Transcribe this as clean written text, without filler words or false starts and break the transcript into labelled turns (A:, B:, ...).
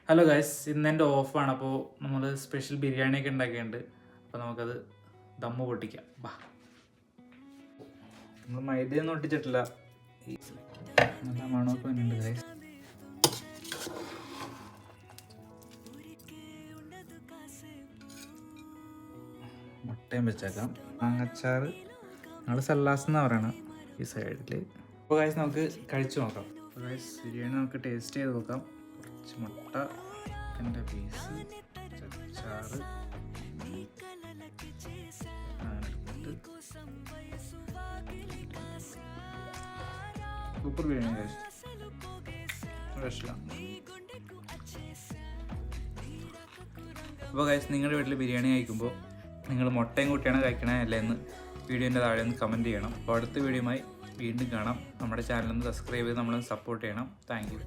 A: Hello guys, ഇന്ന് എൻ്റെ ഓഫാണ്. അപ്പോൾ നമ്മൾ സ്പെഷ്യൽ ബിരിയാണിയൊക്കെ ഉണ്ടാക്കിയിട്ടുണ്ട്. അപ്പോൾ നമുക്കത് ദമ്മ് പൊട്ടിക്കാം. ബാ, നമ്മൾ മൈദയൊന്നും ഒട്ടിച്ചിട്ടില്ല. നല്ല മണമൊക്കെ വരുന്നുണ്ട് ഗൈസ്. മുട്ടയും വെച്ചേക്കാം. മാങ്ങച്ചാറ് ഞങ്ങൾ സല്ലാസ് എന്നാണ് പറയണം ഈ സൈഡിൽ. അപ്പോൾ ഗൈസ് നമുക്ക് കഴിച്ചു നോക്കാം. അപ്പോൾ ഗൈസ് ബിരിയാണി നമുക്ക് ടേസ്റ്റ് ചെയ്ത് നോക്കാം. കുറച്ച് മുട്ട, ചിക്കൻ്റെ പീസ്, ചാറ്, സൂപ്പർ ബിരിയാണി ഗൈസ്. അപ്പോൾ ഗൈസ് നിങ്ങളുടെ വീട്ടിൽ ബിരിയാണി കഴിക്കുമ്പോൾ നിങ്ങൾ മുട്ടയും കൂട്ടിയാണ് കഴിക്കണേ അല്ലേ എന്ന് വീഡിയോൻ്റെ താഴെ ഒന്ന് കമൻറ്റ് ചെയ്യണം. അപ്പോൾ അടുത്ത വീഡിയോയുമായി വീണ്ടും കാണാം. നമ്മുടെ ചാനലൊന്ന് സബ്സ്ക്രൈബ് ചെയ്ത് നമ്മളൊന്ന് സപ്പോർട്ട് ചെയ്യണം. Thank you.